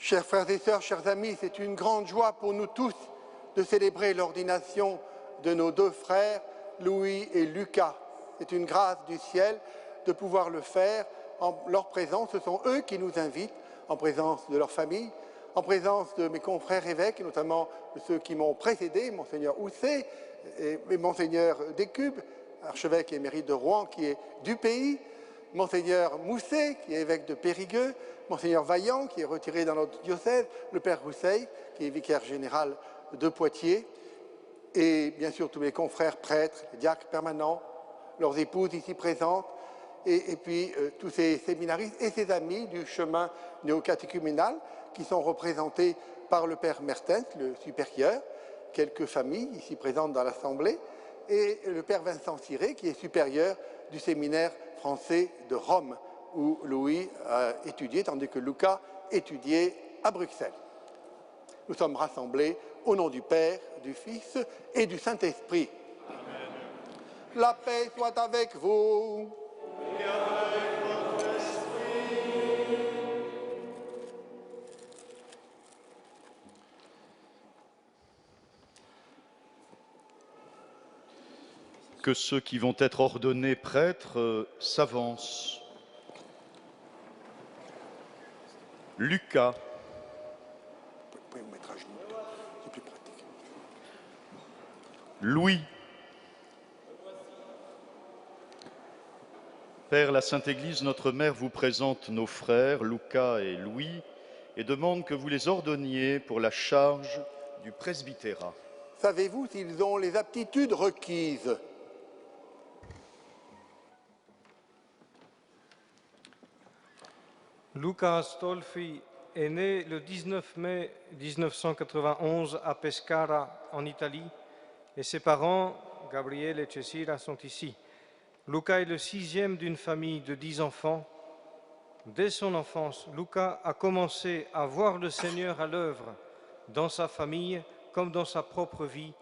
Chers frères et sœurs, chers amis, c'est une grande joie pour nous tous de célébrer l'ordination de nos deux frères, Louis et Lucas. C'est une grâce du ciel de pouvoir le faire en leur présence. Ce sont eux qui nous invitent, en présence de leur famille, en présence de mes confrères évêques, notamment de ceux qui m'ont précédé, Monseigneur Housset et Monseigneur Descubes, archevêque émérite de Rouen, qui est du pays, Monseigneur Mousset, qui est évêque de Périgueux, Monseigneur Vaillant, qui est retiré dans notre diocèse, le Père Rousseil, qui est vicaire général de Poitiers, et bien sûr tous mes confrères prêtres, les diacres permanents, leurs épouses ici présentes, et puis tous ces séminaristes et ces amis du chemin néocatéchuménal qui sont représentés par le Père Mertens, le supérieur, quelques familles ici présentes dans l'Assemblée, et le Père Vincent Ciré, qui est supérieur du séminaire français de Rome, où Louis a étudié, tandis que Lucas étudiait à Bruxelles. Nous sommes rassemblés au nom du Père, du Fils et du Saint-Esprit. La paix soit avec vous. Et avec votre esprit. Que ceux qui vont être ordonnés prêtres s'avancent. Lucas. Vous pouvez vous mettre à genoux, c'est plus pratique. Louis. Père, la Sainte Église, notre Mère, vous présente nos frères, Lucas et Louis, et demande que vous les ordonniez pour la charge du presbytérat. Savez-vous s'ils ont les aptitudes requises? Luca Astolfi est né le 19 mai 1991 à Pescara, en Italie, et ses parents, Gabriele et Cecilia, sont ici. Luca est le sixième d'une famille de 10 enfants. Dès son enfance, Luca a commencé à voir le Seigneur à l'œuvre dans sa famille comme dans sa propre vie,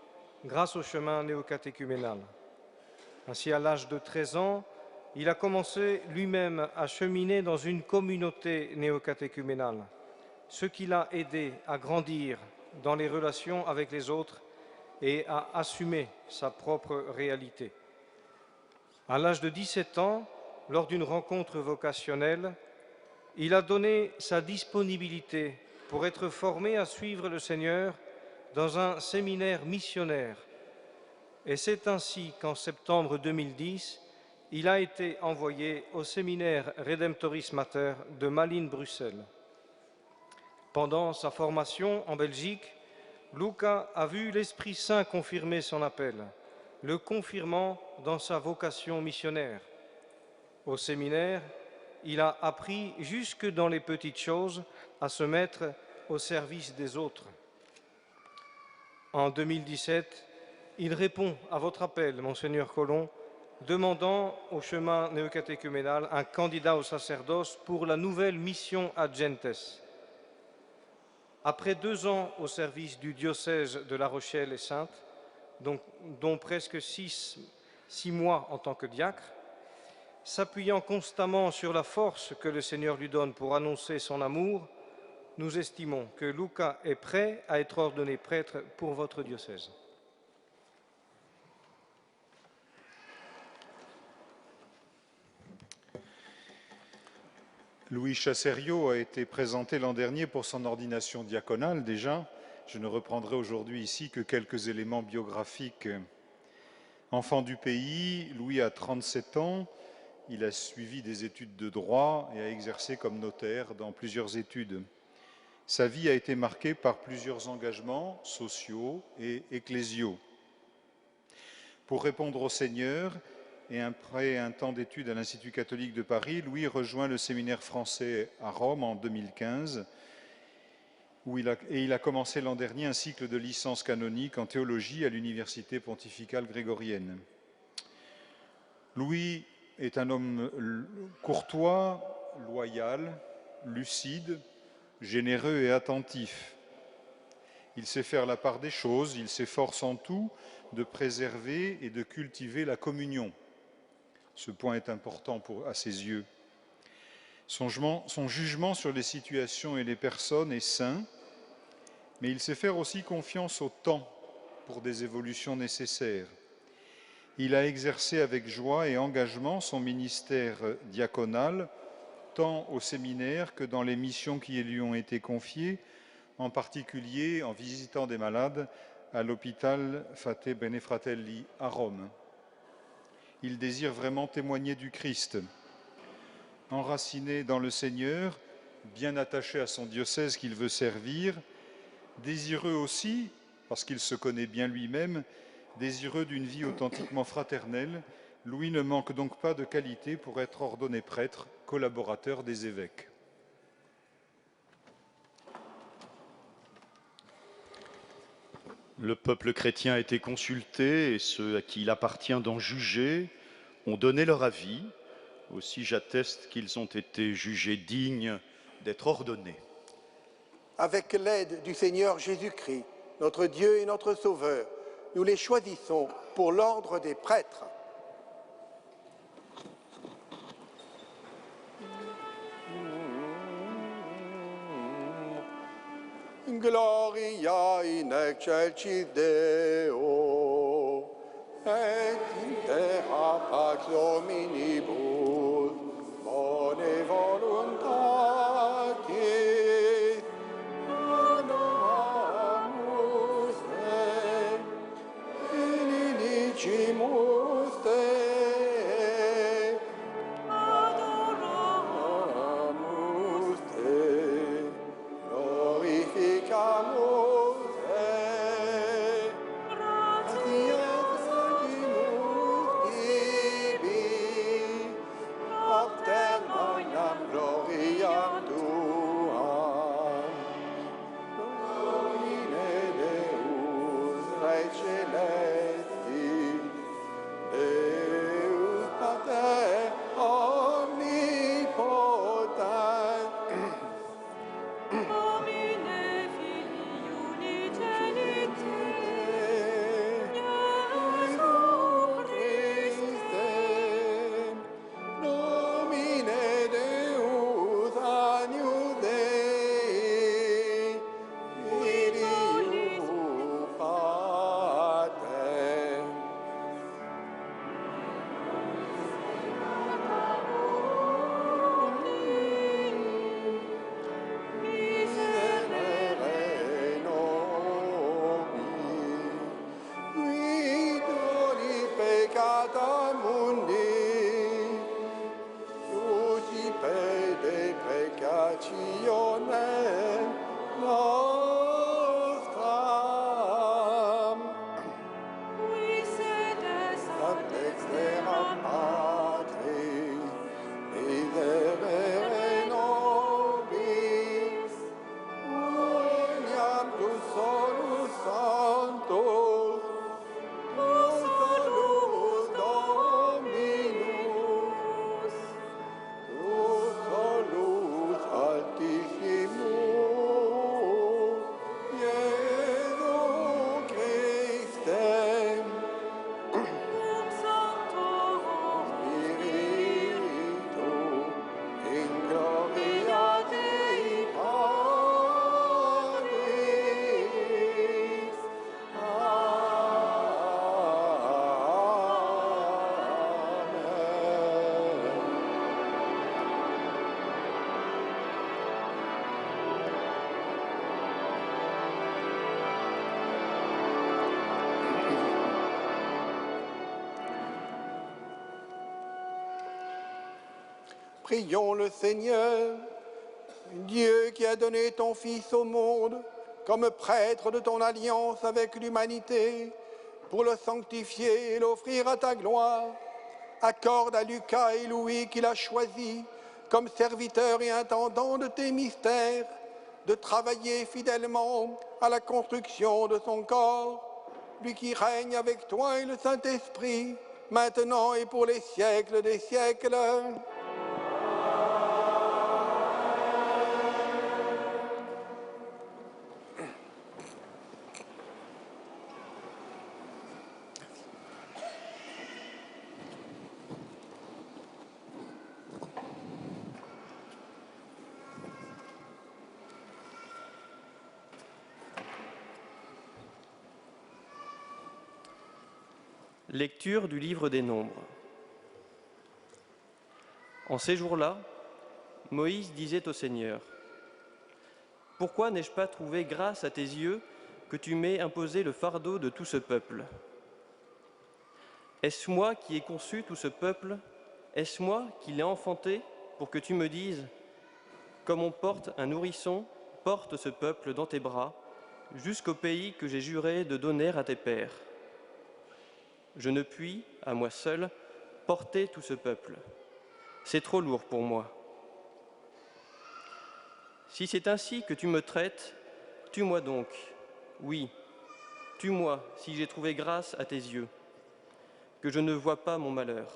grâce au chemin néocatéchuménal. Ainsi, à l'âge de 13 ans, il a commencé lui-même à cheminer dans une communauté néocatéchuménale, ce qui l'a aidé à grandir dans les relations avec les autres et à assumer sa propre réalité. À l'âge de 17 ans, lors d'une rencontre vocationnelle, il a donné sa disponibilité pour être formé à suivre le Seigneur dans un séminaire missionnaire. Et c'est ainsi qu'en septembre 2010, il a été envoyé au séminaire Redemptoris Mater de Malines-Bruxelles. Pendant sa formation en Belgique, Luca a vu l'Esprit Saint confirmer son appel, le confirmant dans sa vocation missionnaire. Au séminaire, il a appris jusque dans les petites choses à se mettre au service des autres. En 2017, il répond à votre appel, Monseigneur Collomb, demandant au chemin néocatéchuménal un candidat au sacerdoce pour la nouvelle mission ad gentes. Après 2 ans au service du diocèse de La Rochelle et Saintes, dont presque 6 mois en tant que diacre, s'appuyant constamment sur la force que le Seigneur lui donne pour annoncer son amour, nous estimons que Luca est prêt à être ordonné prêtre pour votre diocèse. Louis Chasserio a été présenté l'an dernier pour son ordination diaconale déjà. Je ne reprendrai aujourd'hui ici que quelques éléments biographiques. Enfant du pays, Louis a 37 ans. Il a suivi des études de droit et a exercé comme notaire dans plusieurs études. Sa vie a été marquée par plusieurs engagements sociaux et ecclésiaux. Pour répondre au Seigneur, et après un temps d'études à l'Institut catholique de Paris, Louis rejoint le séminaire français à Rome en 2015, où il a commencé l'an dernier un cycle de licence canonique en théologie à l'Université pontificale grégorienne. Louis est un homme courtois, loyal, lucide, généreux et attentif. Il sait faire la part des choses, il s'efforce en tout de préserver et de cultiver la communion. Ce point est important à ses yeux. Son jugement sur les situations et les personnes est sain, mais il sait faire aussi confiance au temps pour des évolutions nécessaires. Il a exercé avec joie et engagement son ministère diaconal, tant au séminaire que dans les missions qui lui ont été confiées, en particulier en visitant des malades à l'hôpital Fate Bene Fratelli à Rome. Il désire vraiment témoigner du Christ. Enraciné dans le Seigneur, bien attaché à son diocèse qu'il veut servir, désireux aussi, parce qu'il se connaît bien lui-même, désireux d'une vie authentiquement fraternelle, Louis ne manque donc pas de qualité pour être ordonné prêtre, collaborateur des évêques. Le peuple chrétien a été consulté et ceux à qui il appartient d'en juger ont donné leur avis. Aussi j'atteste qu'ils ont été jugés dignes d'être ordonnés. Avec l'aide du Seigneur Jésus-Christ, notre Dieu et notre Sauveur, nous les choisissons pour l'ordre des prêtres. Gloria in excelsis Deo, et in terra pax hominibus, bone voluntatis, adoramus te, benedicimus te, adoramus te, glorificamus te, gratias agimus tibi, obternam gloriam tuam. Domine Deus, Rei Celestis, Deus Pater omnipotent, Domine Filii Unigenitus, Iesu Christe, Domine Deus Agnus Dei, Filius Pater. Miserere nobis, qui peccata mundi, Lucipe deprecationem nostram, qui sedes ad extremam Patris, miserere nobis, Uniam tu solus Sanctus, tu solus Dominus, tu solus Altissimus, Iesu Christe, cum Sancto Spiritu, in gloria Dei Patris. Amen. Prions le Seigneur, Dieu qui a donné ton Fils au monde comme prêtre de ton alliance avec l'humanité, pour le sanctifier et l'offrir à ta gloire. Accorde à Lucas et Louis qu'il a choisis comme serviteurs et intendants de tes mystères, de travailler fidèlement à la construction de son corps, lui qui règne avec toi et le Saint-Esprit, maintenant et pour les siècles des siècles. Lecture du livre des Nombres. En ces jours-là, Moïse disait au Seigneur, « Pourquoi n'ai-je pas trouvé grâce à tes yeux que tu m'aies imposé le fardeau de tout ce peuple? Est-ce moi qui ai conçu tout ce peuple? Est-ce moi qui l'ai enfanté pour que tu me dises, comme on porte un nourrisson, porte ce peuple dans tes bras, jusqu'au pays que j'ai juré de donner à tes pères? Je ne puis, à moi seul, porter tout ce peuple. C'est trop lourd pour moi. Si c'est ainsi que tu me traites, tue-moi donc. Oui, tue-moi si j'ai trouvé grâce à tes yeux, que je ne vois pas mon malheur. »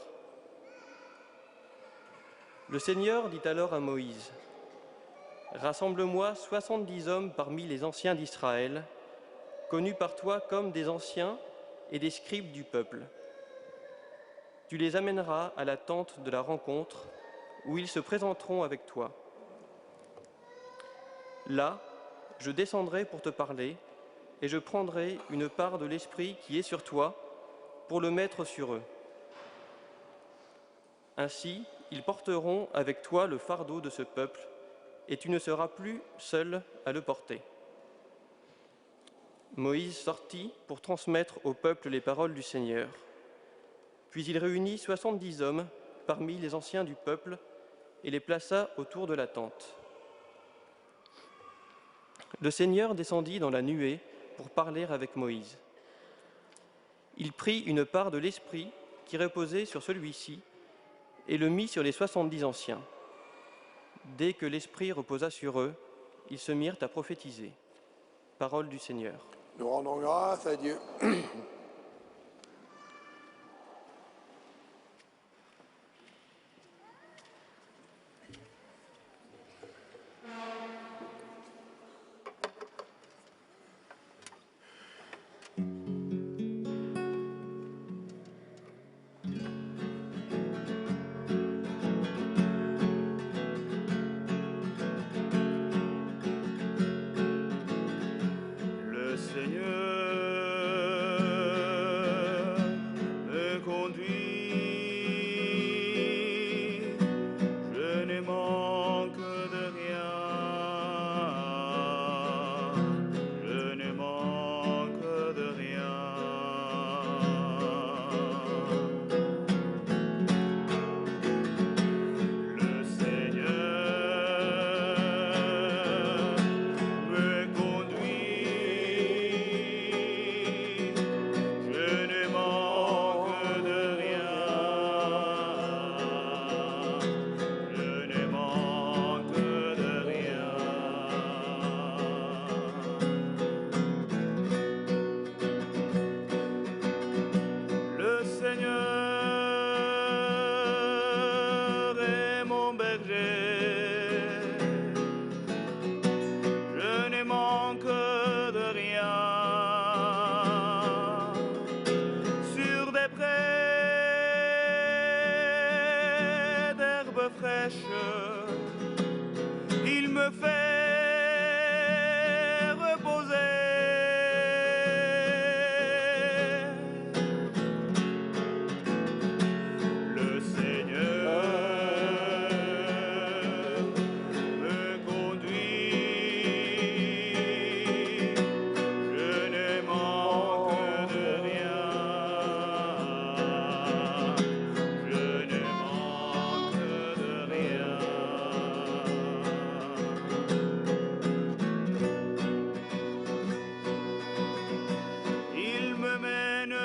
Le Seigneur dit alors à Moïse, « Rassemble-moi 70 hommes parmi les anciens d'Israël, connus par toi comme des anciens et des scribes du peuple. Tu les amèneras à la tente de la rencontre, où ils se présenteront avec toi. Là, je descendrai pour te parler, et je prendrai une part de l'Esprit qui est sur toi, pour le mettre sur eux. Ainsi, ils porteront avec toi le fardeau de ce peuple, et tu ne seras plus seul à le porter. » Moïse sortit pour transmettre au peuple les paroles du Seigneur. Puis il réunit 70 hommes parmi les anciens du peuple et les plaça autour de la tente. Le Seigneur descendit dans la nuée pour parler avec Moïse. Il prit une part de l'Esprit qui reposait sur celui-ci et le mit sur les 70 anciens. Dès que l'Esprit reposa sur eux, ils se mirent à prophétiser. Parole du Seigneur. Nous rendons grâce à Dieu. Le Seigneur me conduit, je ne manque de rien, je ne manque de rien. Le Seigneur me conduit, je ne manque de rien, je ne manque de rien. Le Seigneur est mon berger, je ne manque de rien. Sur des prés d'herbes fraîches, il me fait reposer. Le Seigneur me conduit, je ne manque de rien, je ne manque de rien. Il me mène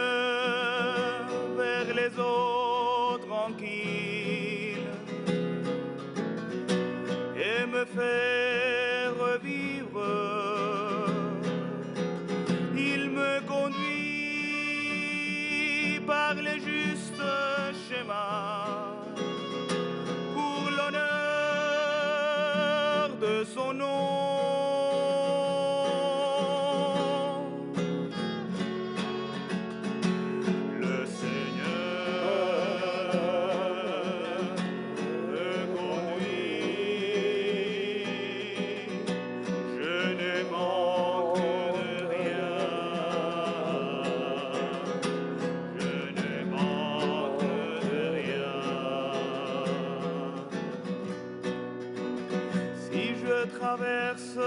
vers les eaux tranquilles et me fait revivre. Il me conduit par les justes schémas pour l'honneur de son nom. Le Seigneur me conduit, je ne manque de rien, je ne traverse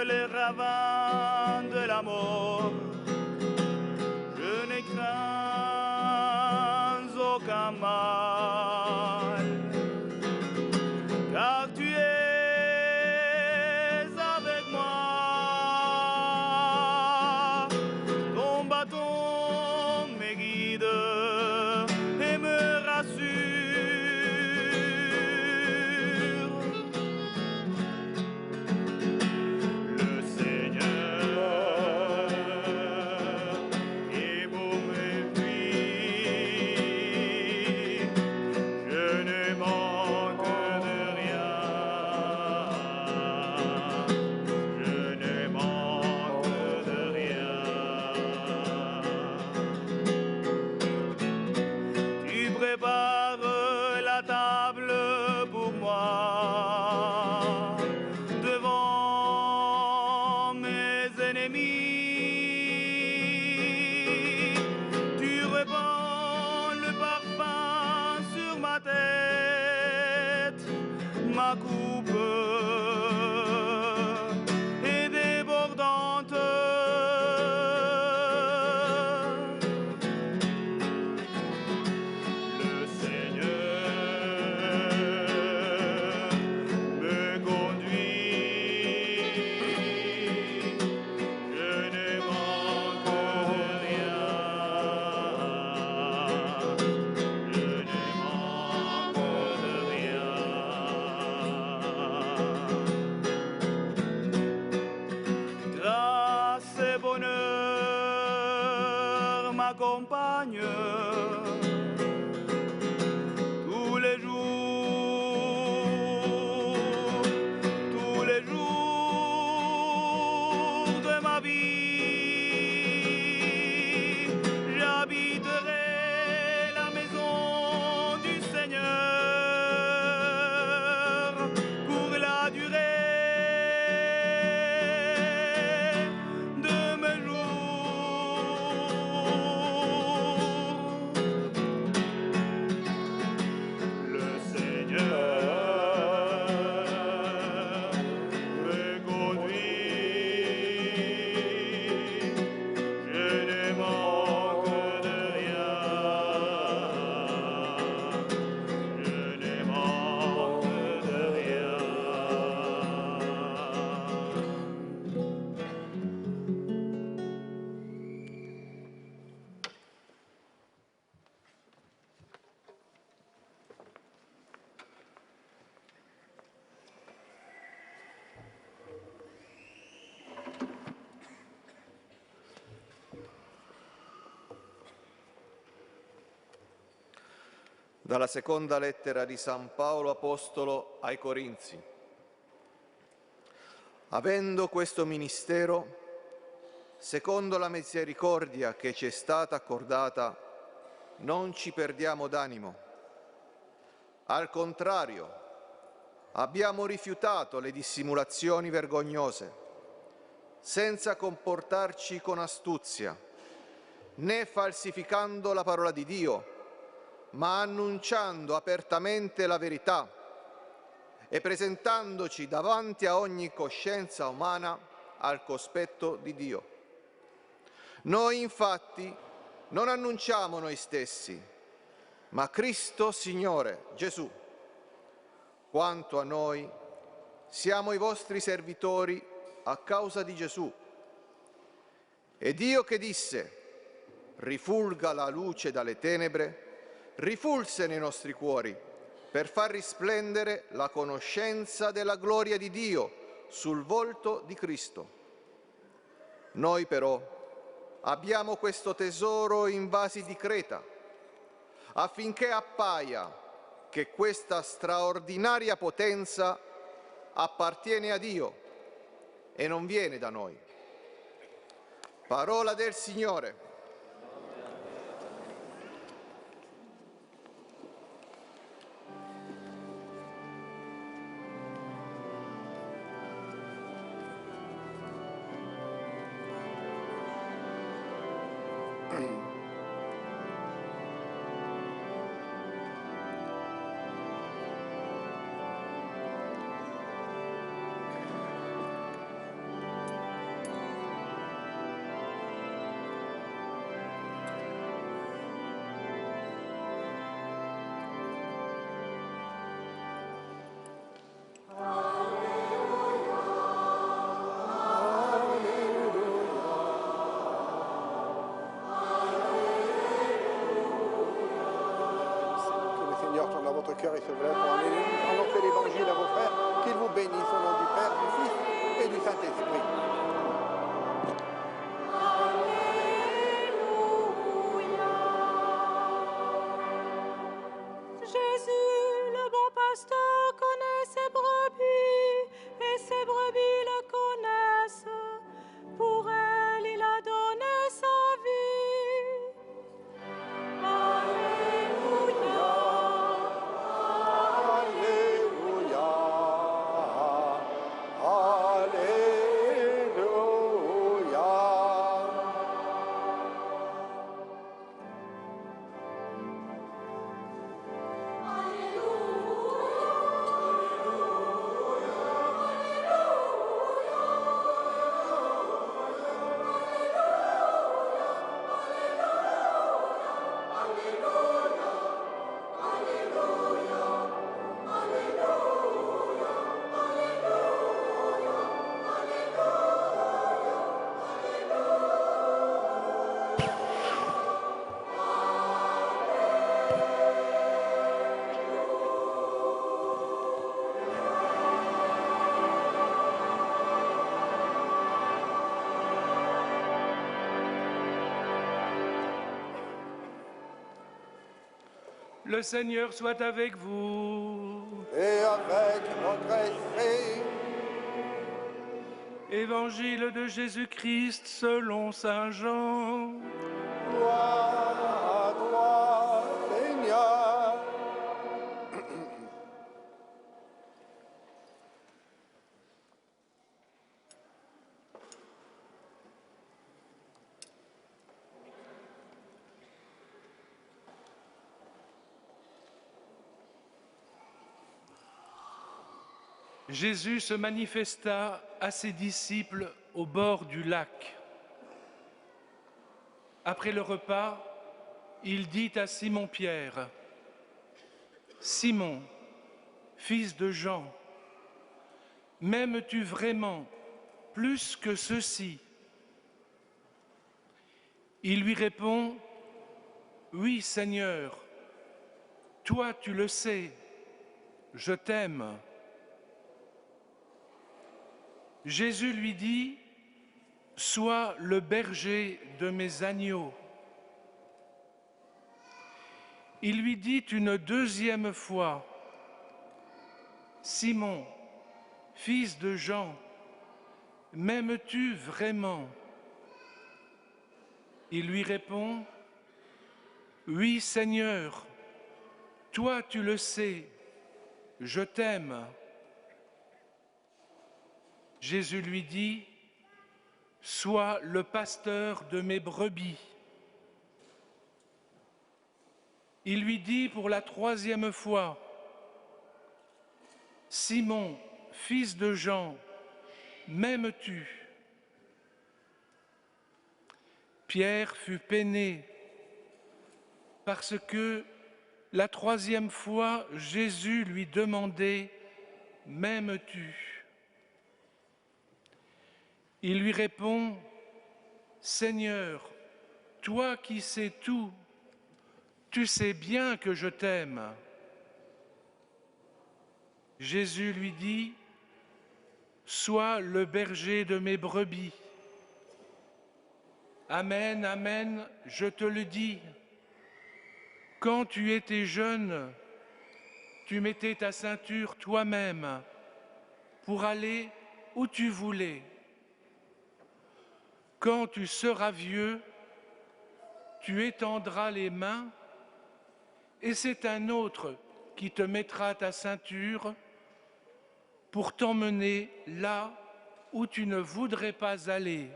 les ravins de la mort, je n'ai crains aucun mal, car tu es avec moi. Ton bâton me guide et me rassure. Le Seigneur est mon appui, je ne manque de rien, je ne manque de rien. Tu prépares la table pour moi devant mes ennemis. Tu répands le parfum sur ma tête, ma coupe est débordante. Le Seigneur me conduit, je ne manque de rien, je ne manque de rien. Grâce et bonheur m'accompagnent tous les jours de ma vie. J'habiterai la maison du Seigneur pour la durée de mes jours. Le Seigneur me conduit, je ne manque de rien, je ne manque de rien. Dalla seconda lettera di San Paolo Apostolo ai Corinzi. Avendo questo ministero, secondo la misericordia che ci è stata accordata, non ci perdiamo d'animo. Al contrario, abbiamo rifiutato le dissimulazioni vergognose, senza comportarci con astuzia, né falsificando la parola di Dio, ma annunciando apertamente la verità e presentandoci davanti a ogni coscienza umana al cospetto di Dio. Noi infatti non annunciamo noi stessi, ma Cristo Signore Gesù. Quanto a noi, siamo i vostri servitori a causa di Gesù. E Dio che disse: rifulga la luce dalle tenebre, rifulse nei nostri cuori per far risplendere la conoscenza della gloria di Dio sul volto di Cristo. Noi però abbiamo questo tesoro in vasi di creta, affinché appaia che questa straordinaria potenza appartiene a Dio e non viene da noi. Parola del Signore. votre cœur et se lève pour annoncer l'évangile à vos frères, qu'ils vous bénissent au nom du Père, du Fils et du Saint-Esprit. Jésus, le bon pasteur, connaît ses brebis, et ses brebis le connaissent. Pour elles, il a donné sa vie. Alléluia. Le Seigneur soit avec vous. Et avec votre esprit. Évangile de Jésus-Christ selon saint Jean. Gloire à toi, Seigneur. Jésus se manifesta à ses disciples au bord du lac. Après le repas, il dit à Simon-Pierre, « Simon, fils de Jean, m'aimes-tu vraiment plus que ceux-ci » Il lui répond, « Oui, Seigneur, toi tu le sais, je t'aime. » Jésus lui dit, « Sois le berger de mes agneaux. » Il lui dit une deuxième fois, « Simon, fils de Jean, m'aimes-tu vraiment ?» Il lui répond, « Oui, Seigneur, toi tu le sais, je t'aime. » Jésus lui dit, « Sois le pasteur de mes brebis. » Il lui dit pour la troisième fois, « Simon, fils de Jean, m'aimes-tu » Pierre fut peiné parce que la troisième fois, Jésus lui demandait, « M'aimes-tu » Il lui répond, « Seigneur, toi qui sais tout, tu sais bien que je t'aime. » Jésus lui dit, « Sois le berger de mes brebis. » Amen, amen, je te le dis. Quand tu étais jeune, tu mettais ta ceinture toi-même pour aller où tu voulais. Quand tu seras vieux, tu étendras les mains et c'est un autre qui te mettra ta ceinture pour t'emmener là où tu ne voudrais pas aller.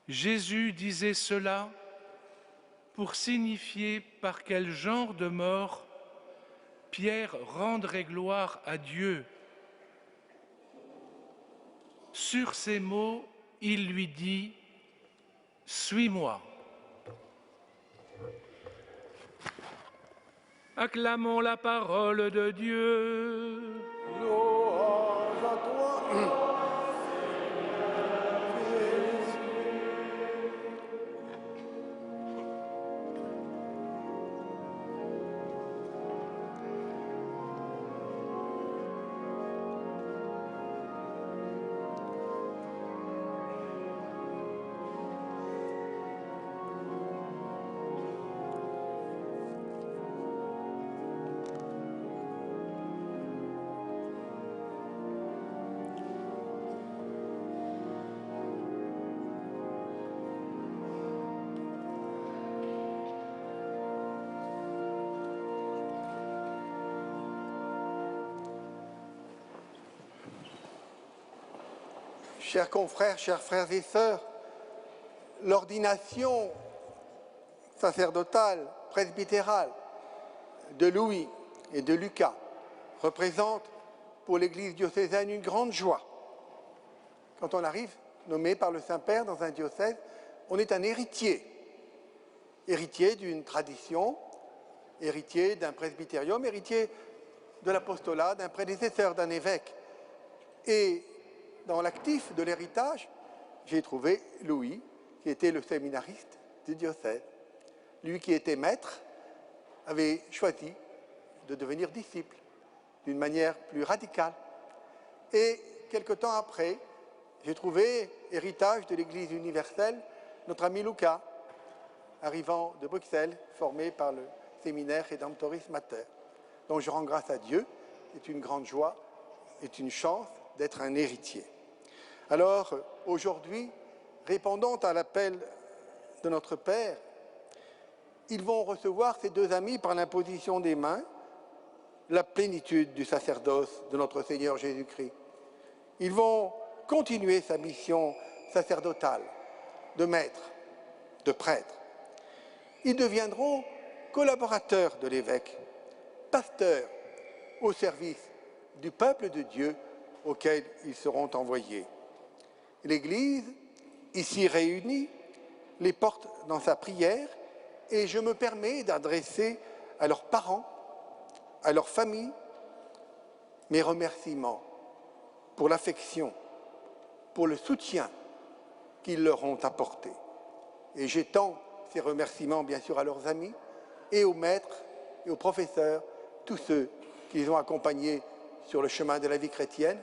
Jésus disait cela pour signifier par quel genre de mort Pierre rendrait gloire à Dieu. Sur ces mots, il lui dit, « Suis-moi ». Acclamons la parole de Dieu. Louange à toi. Chers confrères, chers frères et sœurs, l'ordination sacerdotale, presbytérale de Louis et de Lucas représente pour l'Église diocésaine une grande joie. Quand on arrive nommé par le Saint-Père dans un diocèse, on est un héritier. Héritier d'une tradition, héritier d'un presbytérium, héritier de l'apostolat, d'un prédécesseur, d'un évêque. Et dans l'actif de l'héritage, j'ai trouvé Louis, qui était le séminariste du diocèse. Lui qui était maître avait choisi de devenir disciple d'une manière plus radicale. Et quelque temps après, j'ai trouvé héritage de l'Église universelle notre ami Lucas, arrivant de Bruxelles, formé par le séminaire Redemptoris Mater. Donc je rends grâce à Dieu, c'est une grande joie, c'est une chance d'être un héritier. Alors aujourd'hui, répondant à l'appel de notre Père, ils vont recevoir ces deux amis par l'imposition des mains, la plénitude du sacerdoce de notre Seigneur Jésus-Christ. Ils vont continuer sa mission sacerdotale de maître, de prêtre. Ils deviendront collaborateurs de l'évêque, pasteurs au service du peuple de Dieu auquel ils seront envoyés. L'Église, ici réunie, les porte dans sa prière et je me permets d'adresser à leurs parents, à leurs familles, mes remerciements pour l'affection, pour le soutien qu'ils leur ont apporté. Et j'étends ces remerciements bien sûr à leurs amis et aux maîtres et aux professeurs, tous ceux qui les ont accompagnés sur le chemin de la vie chrétienne,